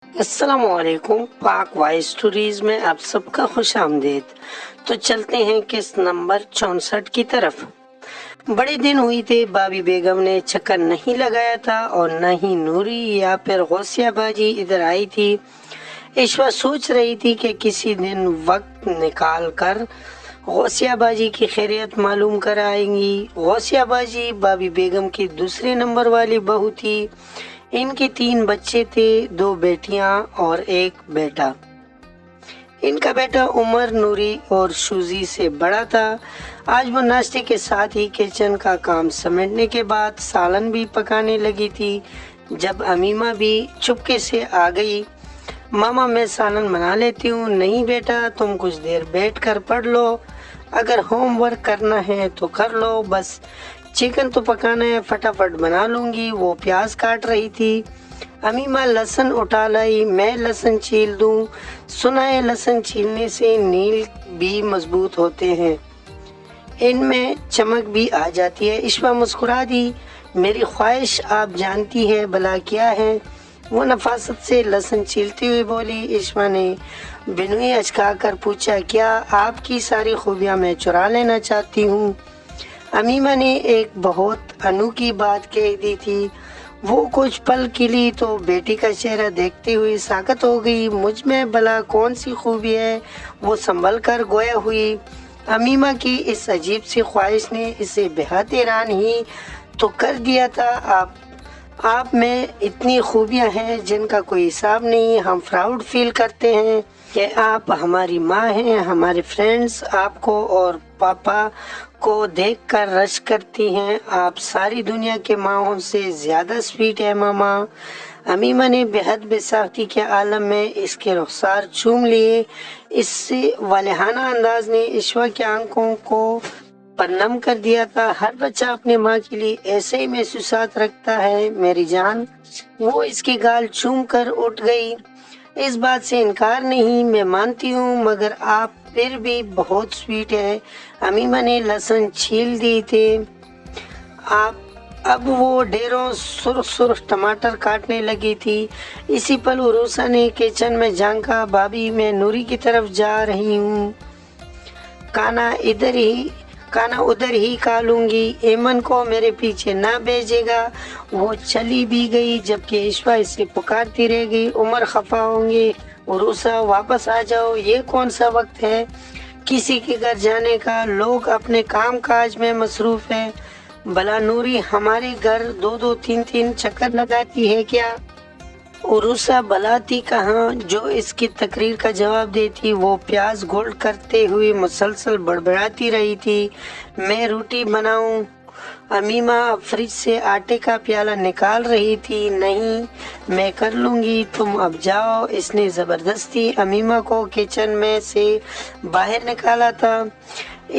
السلام علیکم، پاک وائس اسٹوریز میں آپ سب کا خوش آمدید۔ تو چلتے ہیں قسط نمبر 64 کی طرف۔ بڑے دن ہوئی تھے بابی بیگم نے چکر نہیں لگایا تھا اور نہ ہی نوری یا پھر غوثیہ باجی ادھر آئی تھی۔ عشوہ سوچ رہی تھی کہ کسی دن وقت نکال کر غوثیہ باجی کی خیریت معلوم کر آئیں گی۔ غوثیہ باجی بابی بیگم کی دوسرے نمبر والی بہو تھی۔ ان کے 3 بچے تھے، 2 بیٹیاں اور 1 بیٹا۔ ان کا بیٹا عمر نوری اور شوزی سے بڑا تھا۔ آج وہ ناشتے کے ساتھ ہی کچن کا کام سمیٹنے کے بعد سالن بھی پکانے لگی تھی جب امیمہ بھی چپکے سے آ گئی۔ ماما میں سالن بنا لیتی ہوں۔ نہیں بیٹا، تم کچھ دیر بیٹھ کر پڑھ لو، اگر ہوم ورک کرنا ہے تو کر لو، بس چکن تو پکانا ہے، فٹافٹ بنا لوں گی۔ وہ پیاز کاٹ رہی تھی۔ امیمہ لہسن اٹھا لائی، میں لہسن چھیل دوں؟ سنا ہے لہسن چھیلنے سے نیل بھی مضبوط ہوتے ہیں، ان میں چمک بھی آ جاتی ہے۔ عشوہ مسکرا دی۔ میری خواہش آپ جانتی ہے بلا کیا ہے؟ وہ نفاست سے لہسن چھیلتے ہوئے بولی۔ عشوہ نے بنوئی اچکا کر پوچھا، کیا آپ کی ساری خوبیاں میں چرا لینا چاہتی ہوں؟ امیمہ نے ایک بہت انوکھی بات کہہ دی تھی۔ وہ کچھ پل کے لیے تو بیٹی کا چہرہ دیکھتے ہوئے ساکت ہو گئی۔ مجھ میں بھلا کون سی خوبی ہے؟ وہ سنبھل کر گویا ہوئی۔ امیمہ کی اس عجیب سی خواہش نے اسے بہت حیران ہی تو کر دیا تھا۔ آپ میں اتنی خوبیاں ہیں جن کا کوئی حساب نہیں۔ ہم پراؤڈ فیل کرتے ہیں کہ آپ ہماری ماں ہیں۔ ہمارے فرینڈز آپ کو اور پاپا کو دیکھ کر رش کرتی ہیں۔ آپ ساری دنیا کے ماؤں سے زیادہ سویٹ ہے ماما۔ امیمہ نے بہت بے ساختگی کے عالم میں اس کے رخسار چوم لیے۔ اس سے والہانہ انداز نے عشوہ کی آنکھوں کو پر نم کر دیا تھا۔ ہر بچہ اپنے ماں کے لیے ایسے ہی محسوسات رکھتا ہے میری جان۔ وہ اس کی گال چوم کر اٹھ گئی۔ اس بات سے انکار نہیں، میں مانتی ہوں، مگر آپ پھر بھی بہت سویٹ ہے۔ امیمہ نے لہسن چھیل دی تھے۔ اب وہ ڈھیروں سرخ ٹماٹر کاٹنے لگی تھی۔ اسی پل عروسہ نے کچن میں جھانکا۔ بھابی میں نوری کی طرف جا رہی ہوں، کانا ادھر ہی کھا لوں گی، ایمن کو میرے پیچھے نہ بھیجے گا۔ وہ چلی بھی گئی جبکہ عشوہ اسے پکارتی رہ گئی۔ عمر خفا ہوں گے، عروسہ واپس آ جاؤ، یہ کون سا وقت ہے کسی کے گھر جانے کا؟ لوگ اپنے کام کاج میں مصروف ہیں۔ بھلا نوری ہمارے گھر 2 3 چکر لگاتی ہے کیا؟ عروسہ بھلا تھی کہاں جو اس کی تقریر کا جواب دیتی۔ وہ پیاز گولڈ کرتے ہوئے مسلسل بڑبڑاتی رہی تھی، میں روٹی بناؤں؟ امیمہ اب فریج سے آٹے کا پیالہ نکال رہی تھی۔ نہیں، میں کر لوں گی، تم اب جاؤ۔ اس نے زبردستی امیمہ کو کچن میں سے باہر نکالا تھا۔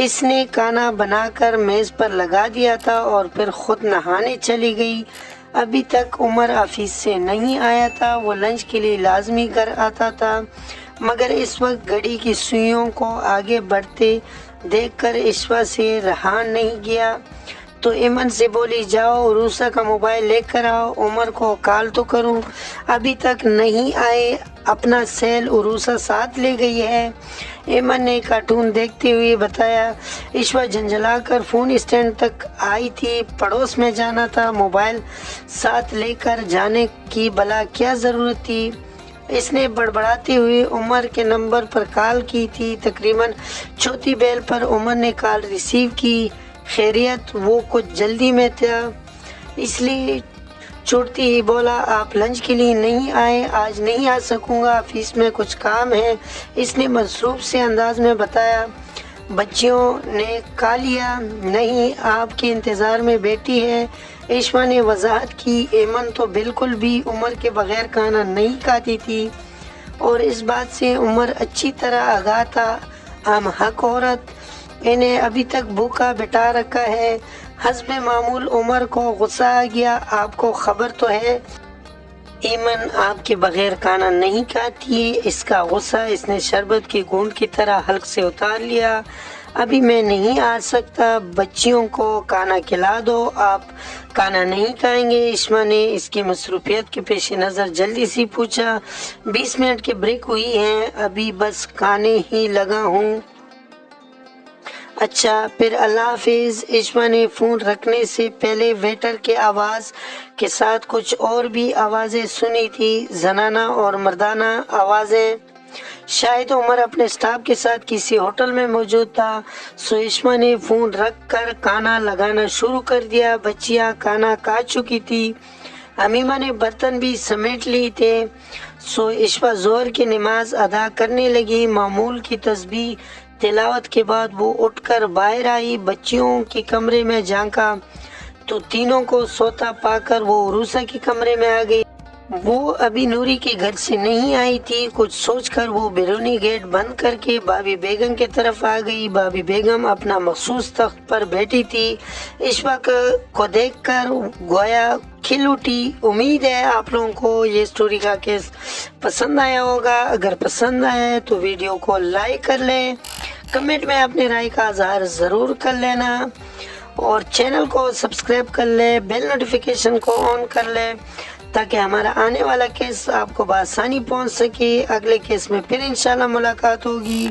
اس نے کھانا بنا کر میز پر لگا دیا تھا اور پھر خود نہانے چلی گئی۔ ابھی تک عمر آفس سے نہیں آیا تھا۔ وہ لنچ کے لیے لازمی گھر آتا تھا، مگر اس وقت گھڑی کی سوئیوں کو آگے بڑھتے دیکھ کر عشوہ سے رہا نہیں گیا، تو ایمن سے بولی، جاؤ عروسہ کا موبائل لے کر آؤ، عمر کو کال تو کروں، ابھی تک نہیں آئے۔ اپنا سیل عروسہ ساتھ لے گئی ہے، ایمن نے کارٹون دیکھتے ہوئے بتایا۔ عشوہ جھنجھلا کر فون اسٹینڈ تک آئی تھی، پڑوس میں جانا تھا، موبائل ساتھ لے کر جانے کی بھلا کیا ضرورت تھی؟ اس نے بڑبڑاتے ہوئے عمر کے نمبر پر کال کی تھی۔ تقریباً چوتھی بیل پر عمر نے کال ریسیو کی۔ خیریت؟ وہ کچھ جلدی میں تھا، اس لیے چھوڑتی ہی بولا، آپ لنچ کے لیے نہیں آئے؟ آج نہیں آ سکوں گا، آفس میں کچھ کام ہے، اس نے مصروف سے انداز میں بتایا۔ بچیوں نے کھا لیا؟ نہیں، آپ کے انتظار میں بیٹھی ہے، عشوہ نے وضاحت کی۔ ایمن تو بالکل بھی عمر کے بغیر کھانا نہیں کھاتی تھی اور اس بات سے عمر اچھی طرح آگاہ تھا۔ ہم حق عورت، انہیں ابھی تک بھوکا بٹھا رکھا ہے۔ حسب معمول عمر کو غصہ آ گیا، آپ کو خبر تو ہے ایمن آپ کے بغیر کھانا نہیں کھاتی ہے؟ اس کا غصہ اس نے شربت کی گھونٹ کی طرح حلق سے اتار لیا۔ ابھی میں نہیں آ سکتا، بچیوں کو کھانا کھلا دو، آپ کھانا نہیں کھائیں گے؟ اشما نے اس کی مصروفیت کے پیش نظر جلدی سے پوچھا۔ 20 منٹ کی بریک ہوئی ہے، ابھی بس کھانے ہی لگا ہوں۔ اچھا پھر اللہ حافظ۔ اشما نے فون رکھنے سے پہلے ویٹر کے آواز کے ساتھ کچھ اور بھی آوازیں سنی تھی، زنانہ اور مردانہ آوازیں۔ شاید عمر اپنے سٹاف کے ساتھ کسی ہوٹل میں موجود تھا، سو اشما نے فون رکھ کر کھانا لگانا شروع کر دیا۔ بچیاں کھانا کھا چکی تھی، امیمہ نے برتن بھی سمیٹ لی تھے، سو اشما ظہر کی نماز ادا کرنے لگی۔ معمول کی تسبیح تلاوت کے بعد وہ اٹھ کر باہر آئی، بچیوں کے کمرے میں جھانکا تو تینوں کو سوتا پا کر وہ عروسہ کے کمرے میں آ گئی۔ وہ ابھی نوری کے گھر سے نہیں آئی تھی، کچھ سوچ کر وہ بیرونی گیٹ بند کر کے بابی بیگم کی طرف آ گئی۔ بابی بیگم اپنا مخصوص تخت پر بیٹھی تھی، اشفا کو دیکھ کر گویا کھل اٹھی۔ امید ہے آپ لوگوں کو یہ سٹوری کا کیس پسند آیا ہوگا۔ اگر پسند آیا ہے تو ویڈیو کو لائک کر لیں، کمنٹ میں اپنی رائے کا اظہار ضرور کر لینا اور چینل کو سبسکرائب کر لیں، بیل نوٹیفیکیشن کو آن کر لیں تاکہ ہمارا آنے والا کیس آپ کو بآسانی پہنچ سکے۔ اگلے کیس میں پھر انشاءاللہ ملاقات ہوگی۔